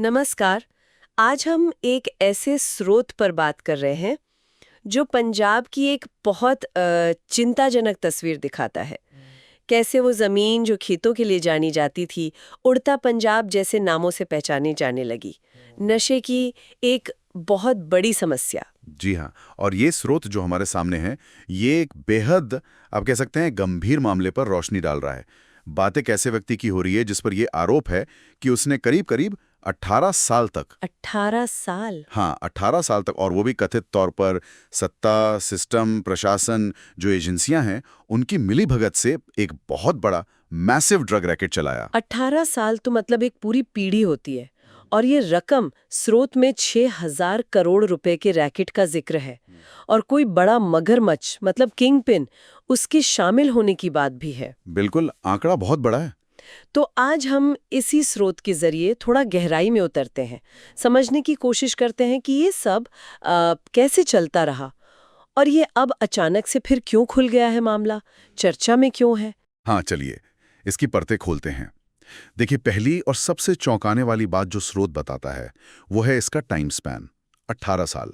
नमस्कार। आज हम एक ऐसे स्रोत पर बात कर रहे हैं जो पंजाब की एक बहुत चिंताजनक तस्वीर दिखाता है। कैसे वो जमीन जो खेतों के लिए जानी जाती थी, उड़ता पंजाब जैसे नामों से पहचानी जाने लगी। नशे की एक बहुत बड़ी समस्या। जी हाँ। और ये स्रोत जो हमारे सामने है, ये एक बेहद आप कह सकते हैं गंभीर मामले पर रोशनी डाल रहा है। बात एक ऐसे व्यक्ति की हो रही है जिस पर यह आरोप है कि उसने करीब करीब 18 साल तक 18 साल? हाँ, 18 साल तक, और वो भी कथित तौर पर सत्ता, सिस्टम, प्रशासन, जो एजेंसियां हैं, उनकी मिलीभगत से एक बहुत बड़ा मैसिव ड्रग रैकेट चलाया। 18 साल तो मतलब एक पूरी पीढ़ी होती है। और ये रकम स्रोत में 6,000 करोड़ रुपए के रैकेट का जिक्र है। और कोई बड़ा मगरमच्छ मतलब किंग पिन उसके शामिल होने की बात भी है। बिल्कुल, आंकड़ा बहुत बड़ा है। तो आज हम इसी स्रोत के जरिए थोड़ा गहराई में उतरते हैं, समझने की कोशिश करते हैं कि ये सब कैसे चलता रहा और ये अब अचानक से फिर क्यों खुल गया है मामला, चर्चा में क्यों है। हाँ, चलिए इसकी परतें खोलते हैं। देखिए, पहली और सबसे चौंकाने वाली बात जो स्रोत बताता है वो है इसका टाइम स्पैन, 18 साल।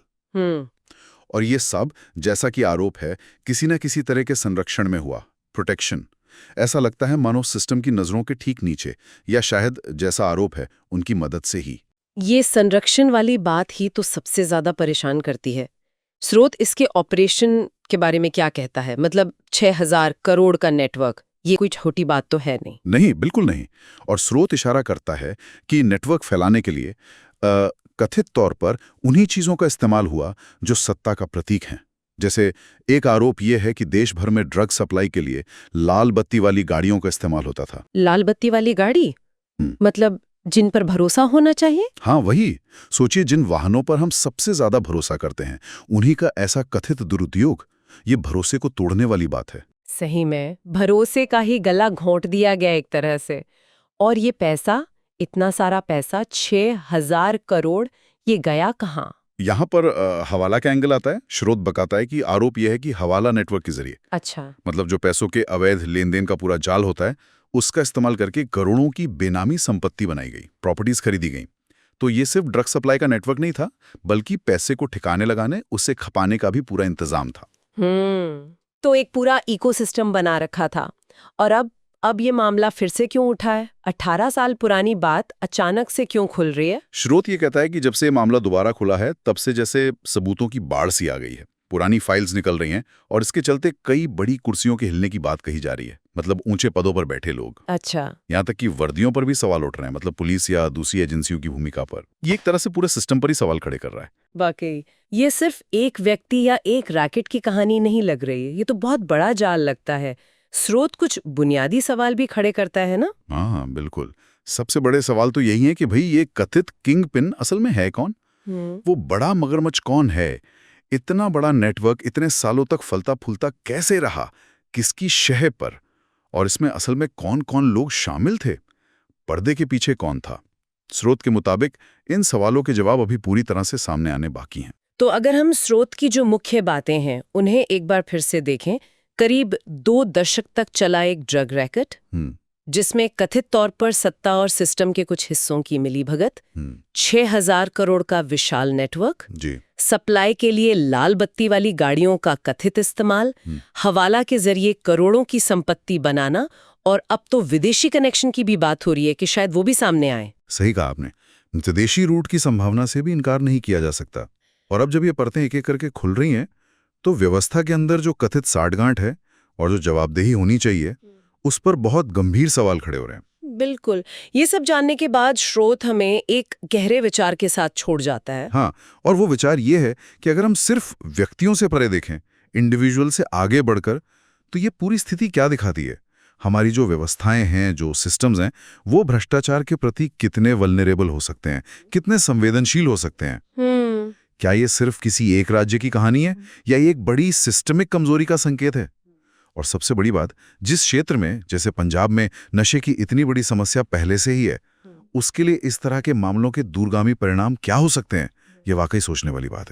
और ये सब, जैसा कि आरोप है, किसी न किसी तरह के संरक्षण में हुआ, प्रोटेक्शन। ऐसा लगता है मानो सिस्टम की नजरों के ठीक नीचे, या शायद जैसा आरोप है उनकी मदद से ही। ये संरक्षण वाली बात ही तो सबसे ज्यादा परेशान करती है। स्रोत इसके ऑपरेशन के बारे में क्या कहता है? मतलब 6,000 करोड़ का नेटवर्क, ये कोई छोटी बात तो है नहीं। नहीं, बिल्कुल नहीं। और स्रोत इशारा करता है कि नेटवर्क फैलाने के लिए कथित तौर पर उन्हीं चीजों का इस्तेमाल हुआ जो सत्ता का प्रतीक हैं। जैसे एक आरोप यह है कि देश भर में ड्रग सप्लाई के लिए लाल बत्ती वाली गाड़ियों का इस्तेमाल होता था। लाल बत्ती वाली गाड़ी? मतलब जिन पर भरोसा होना चाहिए? हाँ, वही। सोचिए, जिन वाहनों पर हम सबसे ज्यादा भरोसा करते हैं, उन्हीं का ऐसा कथित दुरुपयोग, ये भरोसे को तोड़ने वाली बात है। सही में भरोसे का ही गला घोंट दिया गया एक तरह से। और ये पैसा, इतना सारा पैसा, 6,000 करोड़, ये गया कहाँ? यहाँ पर हवाला का एंगल आता है। स्रोत बताता है कि आरोप यह है कि हवाला नेटवर्क के जरिए, अच्छा। मतलब जो पैसों के अवैध लेन देन का पूरा जाल होता है, उसका इस्तेमाल करके करोड़ों की बेनामी संपत्ति बनाई गई, प्रॉपर्टीज खरीदी गई। तो ये सिर्फ ड्रग सप्लाई का नेटवर्क नहीं था, बल्कि पैसे को ठिकाने लगाने, उसे खपाने का भी पूरा इंतजाम था। तो एक पूरा इकोसिस्टम बना रखा था। और अब ये मामला फिर से क्यों उठा है? 18 साल पुरानी बात अचानक से क्यों खुल रही है? स्रोत ये कहता है कि जब से ये मामला दोबारा खुला है, तब से जैसे सबूतों की बाढ़ सी आ गई है। पुरानी फाइल्स निकल रही हैं, और इसके चलते कई बड़ी कुर्सियों के हिलने की बात कही जा रही है। मतलब ऊंचे पदों पर बैठे लोग। अच्छा। यहाँ तक कि वर्दियों पर भी सवाल उठ रहे हैं, मतलब पुलिस या दूसरी एजेंसियों की भूमिका पर। ये एक तरह से पूरे सिस्टम पर ही सवाल खड़े कर रहा है। वाकई ये सिर्फ एक व्यक्ति या एक रैकेट की कहानी नहीं लग रही है, ये तो बहुत बड़ा जाल लगता है। स्रोत कुछ बुनियादी सवाल भी खड़े करता है ना? हाँ, बिल्कुल। सबसे बड़े सवाल तो यही है कि भाई, ये कथित किंग पिन असल में है कौन? वो बड़ा मगरमच्छ कौन है? इतना बड़ा नेटवर्क इतने सालों तक फलता फूलता कैसे रहा? किसकी शह पर? और इसमें असल में कौन कौन लोग शामिल थे? पर्दे के पीछे कौन था? स्रोत के मुताबिक इन सवालों के जवाब अभी पूरी तरह से सामने आने बाकी हैं। तो अगर हम स्रोत की जो मुख्य बातें हैं उन्हें एक बार फिर से देखें, करीब 2 दशक तक चला एक ड्रग रैकेट, जिसमें कथित तौर पर सत्ता और सिस्टम के कुछ हिस्सों की मिलीभगत, 6,000 करोड़ का विशाल नेटवर्क, सप्लाई के लिए लाल बत्ती वाली गाड़ियों का कथित इस्तेमाल, हवाला के जरिए करोड़ों की संपत्ति बनाना, और अब तो विदेशी कनेक्शन की भी बात हो रही है कि शायद वो भी सामने आए। सही कहा आपने। विदेशी रूट की संभावना से भी इनकार नहीं किया जा सकता। और अब जब ये परतें एक एक करके खुल रही हैं, तो व्यवस्था के अंदर जो कथित साठगांठ है और जो जवाबदेही होनी चाहिए, उस पर बहुत गंभीर सवाल खड़े हो रहे हैं। बिल्कुल। ये सब जानने के बाद स्रोत हमें एक गहरे विचार के साथ छोड़ जाता है। हाँ, और वो विचार ये है कि अगर हम सिर्फ व्यक्तियों से परे देखें, इंडिविजुअल से आगे बढ़कर, तो ये पूरी स्थिति क्या दिखाती है? हमारी जो व्यवस्थाएं हैं, जो सिस्टम्स हैं, वो भ्रष्टाचार के प्रति कितने वल्नरेबल हो सकते हैं, कितने संवेदनशील हो सकते हैं। क्या ये सिर्फ किसी एक राज्य की कहानी है, या ये एक बड़ी सिस्टमिक कमजोरी का संकेत है? और सबसे बड़ी बात, जिस क्षेत्र में, जैसे पंजाब में, नशे की इतनी बड़ी समस्या पहले से ही है, उसके लिए इस तरह के मामलों के दूरगामी परिणाम क्या हो सकते हैं, ये वाकई सोचने वाली बात है।